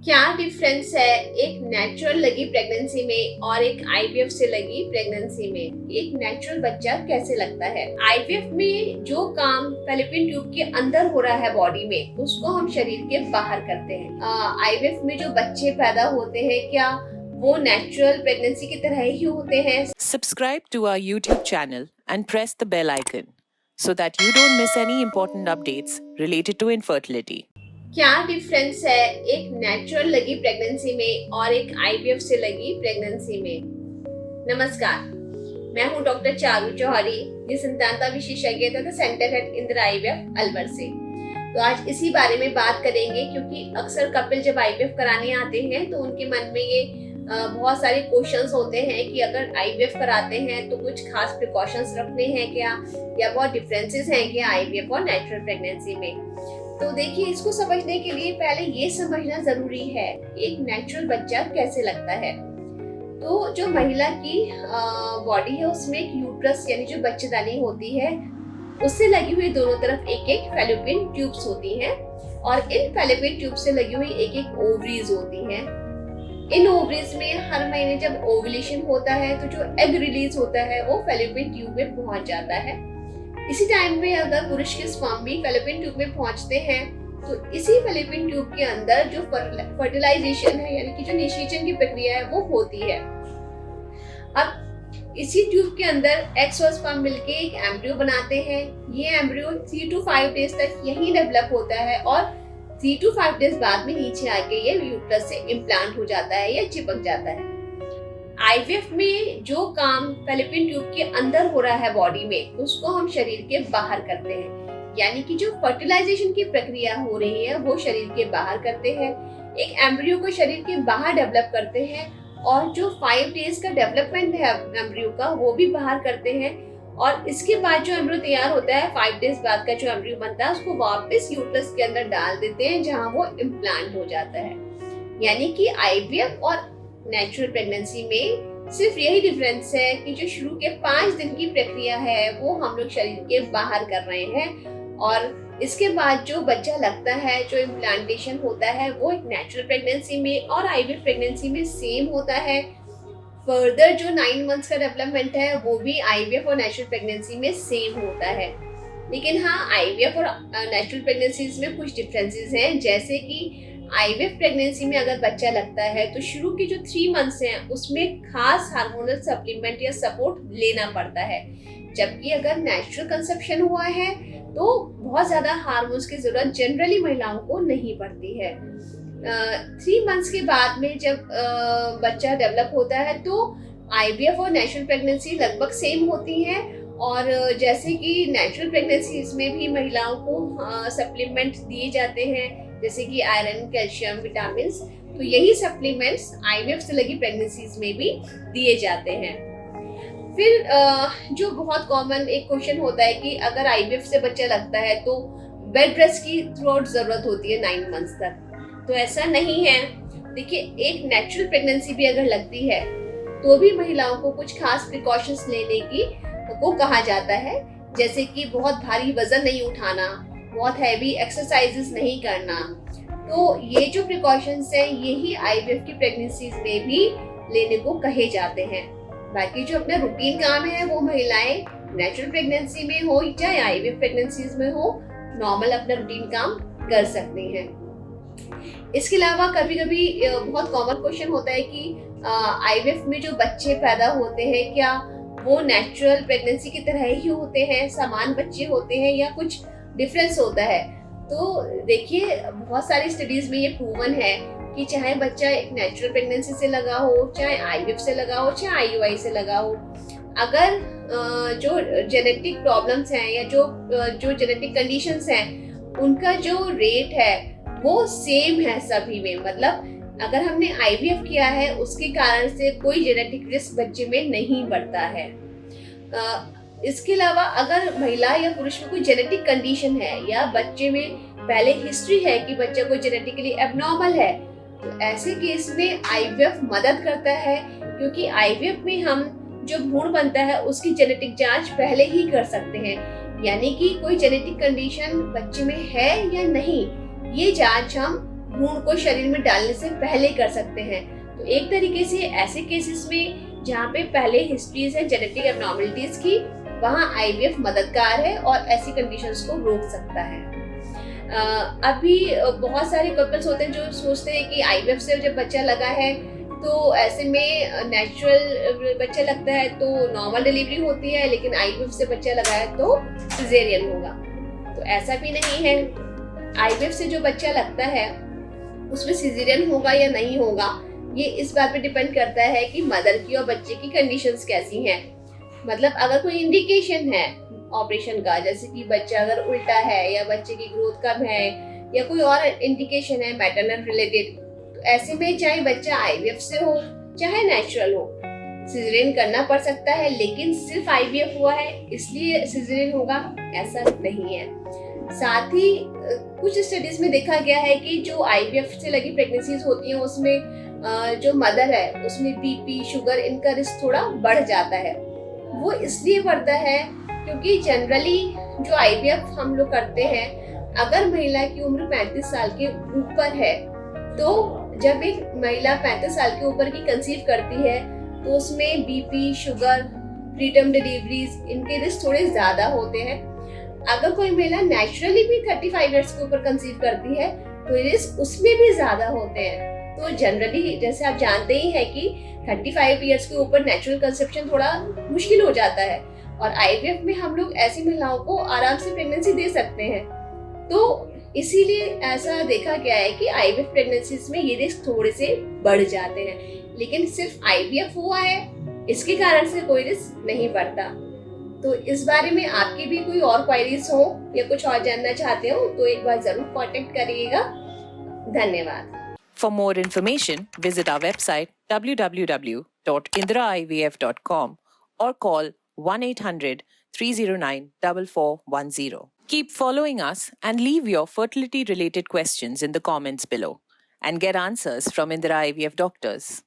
क्या डिफरेंस है एक नेचुरल लगी प्रेगनेंसी में और एक आईवीएफ से लगी प्रेगनेंसी में? एक नेचुरल बच्चा कैसे लगता है? आईवीएफ में जो काम फैलोपियन ट्यूब के अंदर हो रहा है बॉडी में, उसको हम शरीर के बाहर करते हैं। आईवीएफ में जो बच्चे पैदा होते हैं, क्या वो नेचुरल प्रेगनेंसी की तरह ही होते हैं? Subscribe to our YouTube channel and press the bell icon so that you don't miss any important updates related to infertility. क्या डिफरेंस है एक नेचुरल लगी प्रेगनेंसी में और एक आईवीएफ से लगी प्रेगनेंसी में? नमस्कार, मैं हूं डॉक्टर चारू चौहारी, संतानता विशेषज्ञ तथा centre head Indira IVF Alwar से। तो आज इसी बारे में बात करेंगे, क्योंकि अक्सर कपिल जब आईवीएफ कराने आते हैं तो उनके मन में ये बहुत सारे क्वेश्चंस होते हैं कि अगर आईवीएफ कराते हैं तो कुछ खास प्रिकॉशंस रखने हैं क्या, या बहुत डिफरेंसेस हैं क्या आईवीएफ और नेचुरल प्रेगनेंसी में। तो देखिए, इसको समझने के लिए पहले ये समझना जरूरी है एक नेचुरल बच्चा कैसे लगता है। तो जो महिला की बॉडी है, उसमें एक यूट्रस यानी जो बच्चेदानी होती है, उससे लगी हुई दोनों तरफ एक एक फैलोपियन ट्यूब्स होती हैं, और इन फैलोपियन ट्यूब से लगी हुई एक एक ओवरीज होती हैं। इन ओवरीज में हर महीने जब ओव्यूलेशन होता है तो जो एग रिलीज होता है वो फैलोपियन ट्यूब में पहुंच जाता है। इसी टाइम में अगर पुरुष के स्पर्म भी फैलोपियन ट्यूब में पहुंचते हैं तो इसी फैलोपियन ट्यूब के अंदर जो फर्टिलाइजेशन है, यानी कि जो निषेचन की प्रक्रिया है, वो होती है। अब इसी ट्यूब के अंदर एग्स और स्पर्म मिलके एक एम्ब्रियो बनाते हैं। ये एम्ब्रियो 3 to 5 डेज तक यही डेवलप होता है और 3 to 5 डेज बाद में नीचे आके ये यूट्रस से इम्प्लांट हो जाता है या चिपक जाता है। आईवीएफ में जो काम फैलोपियन ट्यूब के अंदर हो रहा है बॉडी में, उसको हम शरीर के बाहर करते हैं। यानी कि जो फर्टिलाइजेशन की प्रक्रिया हो रही है वो शरीर के बाहर करते हैं। एक एम्ब्रियो को शरीर के बाहर डेवलप करते हैं, और जो 5 डेज का डेवलपमेंट है एम्ब्रियो का, वो भी बाहर करते हैं। और इसके बाद जो एम्ब्रियो तैयार होता है, 5 डेज बाद का जो एम्ब्रियो बनता है, उसको वापस यूट्रस के अंदर डाल देते हैं, जहां वो इम्प्लांट हो जाता है। यानी कि आईवीएफ और नेचुरल प्रेगनेंसी में सिर्फ यही डिफरेंस है कि जो शुरू के 5 दिन की प्रक्रिया है वो हम लोग शरीर के बाहर कर रहे हैं, और इसके बाद जो बच्चा लगता है, जो इम्प्लांटेशन होता है, वो एक नेचुरल प्रेगनेंसी में और आईवीएफ प्रेगनेंसी में सेम होता है। फर्दर जो 9 मंथ्स का डेवलपमेंट है वो भी आईवीएफ और नेचुरल प्रेगनेंसी में सेम होता है। लेकिन हाँ, आईवीएफ और नेचुरल प्रेगनेंसीज में कुछ डिफरेंसेस हैं, जैसे कि आईवीएफ प्रेगनेंसी में अगर बच्चा लगता है तो शुरू के जो 3 मंथ्स हैं उसमें खास हार्मोनल सप्लीमेंट या सपोर्ट लेना पड़ता है, जबकि अगर नेचुरल कंसेप्शन हुआ है तो बहुत ज्यादा हार्मोन्स की जरूरत जनरली महिलाओं को नहीं पड़ती है। 3 मंथ्स के बाद में जब बच्चा डेवलप होता है तो आईवीएफ और नेचुरल प्रेगनेंसी लगभग सेम होती है, और जैसे कि नेचुरल प्रेगनेंसीज में भी महिलाओं को सप्लीमेंट दिए जाते हैं, जैसे कि आयरन, कैल्शियम, विटामिन, तो यही सप्लीमेंट्स आईवीएफ से लगी प्रेगनेंसीज में भी दिए जाते हैं। फिर जो बहुत कॉमन एक क्वेश्चन होता है कि अगर आईवीएफ से बच्चा लगता है तो बेड रेस्ट की थ्रू आउट जरूरत होती है 9 मंथ्स तक। तो ऐसा नहीं है। देखिए, एक नेचुरल प्रेगनेंसी भी अगर लगती है तो भी महिलाओं को कुछ खास प्रिकॉशंस लेने की को कहा जाता है, जैसे कि बहुत भारी वजन नहीं उठाना, बहुत हैवी एक्सरसाइजेस नहीं करना। तो ये जो प्रिकॉशंस हैं, यही आईवीएफ की प्रेगनेंसीज में भी लेने को कहे जाते हैं। बाकी जो अपना रूटीन काम है वो महिलाएं नेचुरल प्रेगनेंसी में हो चाहे आईवीएफ प्रेगनेंसीज में हो, नॉर्मल अपना रूटीन काम कर सकती हैं। इसके अलावा कभी कभी बहुत कॉमन क्वेश्चन होता है कि आईवीएफ में जो बच्चे पैदा होते हैं, क्या वो नेचुरल प्रेगनेंसी की तरह ही होते हैं, समान बच्चे होते हैं, या कुछ डिफरेंस होता है? तो देखिए, बहुत सारी स्टडीज में ये प्रूवन है कि चाहे बच्चा एक नेचुरल प्रेगनेंसी से लगा हो, चाहे आईवीएफ से लगा हो, चाहे आईयूआई से लगा हो, अगर जो जेनेटिक प्रॉब्लम्स हैं या जो जेनेटिक कंडीशंस हैं, उनका जो रेट है वो सेम है सभी में। मतलब अगर हमने आईवीएफ किया है उसके कारण से कोई जेनेटिक रिस्क बच्चे में नहीं बढ़ता है। इसके अलावा अगर महिला या पुरुष में कोई जेनेटिक कंडीशन है या बच्चे में पहले हिस्ट्री है कि बच्चा कोई जेनेटिकली एबनॉर्मल है, तो ऐसे केस में आईवीएफ मदद करता है, क्योंकि आईवीएफ में हम जो भ्रूण बनता है उसकी जेनेटिक जांच पहले ही कर सकते हैं। यानी कि कोई जेनेटिक कंडीशन बच्चे में है या नहीं, ये जांच हम भ्रूण को शरीर में डालने से पहले कर सकते हैं। तो एक तरीके से ऐसे केसेस में जहाँ पे पहले हिस्ट्रीज है जेनेटिक एबनॉर्मलिटीज की, वहाँ आईवीएफ मददगार है और ऐसी कंडीशंस को रोक सकता है। अभी बहुत सारे कपल्स होते हैं जो सोचते हैं कि आईवीएफ से जब बच्चा लगा है तो ऐसे में नेचुरल बच्चा लगता है तो नॉर्मल डिलीवरी होती है, लेकिन आईवीएफ से बच्चा लगा है तो सिजेरियन होगा। तो ऐसा भी नहीं है। आईवीएफ से जो बच्चा लगता है उसमें सिजेरियन होगा या नहीं होगा, ये इस बात पे डिपेंड करता है कि मदर की और बच्चे की कंडीशंस कैसी हैं। मतलब अगर कोई इंडिकेशन है ऑपरेशन का, जैसे कि बच्चा अगर उल्टा है या बच्चे की ग्रोथ कम है या कोई और इंडिकेशन है मैटरनल रिलेटेड, तो ऐसे में चाहे बच्चा आईवीएफ से हो चाहे नेचुरल हो, सिजेरियन करना पड़ सकता है। लेकिन सिर्फ आईवीएफ हुआ है इसलिए सिजेरियन होगा, ऐसा नहीं है। साथ ही कुछ स्टडीज में देखा गया है कि जो आईवीएफ से लगी प्रेगनेंसीज होती हैं उसमें जो मदर है उसमें बीपी, शुगर, इनका रिस्क थोड़ा बढ़ जाता है। वो इसलिए बढ़ता है क्योंकि जनरली जो आईवीएफ हम लोग करते हैं, अगर महिला की उम्र 35 साल के ऊपर है, तो जब एक महिला 35 साल के ऊपर की कंसीव करती है तो उसमें बीपी, शुगर, प्रीटर्म डिलीवरीज, इनके रिस्क थोड़े ज्यादा होते हैं। अगर कोई महिला नेचुरली भी 35 इयर्स के ऊपर कंसीव करती है तो रिस्क उसमें भी ज्यादा होते हैं। तो जनरली जैसे आप जानते ही हैं कि 35 इयर्स के ऊपर नेचुरल कंसेप्शन थोड़ा मुश्किल हो जाता है, और आईवीएफ में हम लोग ऐसी महिलाओं को आराम से प्रेगनेंसी दे सकते हैं। तो इसीलिए ऐसा देखा गया है कि आईवीएफ प्रेगनेंसीज में ये रिस्क थोड़े से बढ़ जाते हैं। लेकिन सिर्फ आईवीएफ हुआ है इसके कारण से कोई रिस्क नहीं बढ़ता। तो इस बारे में आपकी भी कोई और क्वेरीज हो या कुछ और जानना चाहते हो तो एक बार जरूर कांटेक्ट करिएगा। धन्यवाद। For more information, visit our website www.indraivf.com or call 1-800-309-4410. Keep following us and leave your fertility-related questions in the comments below and get answers from Indira IVF doctors.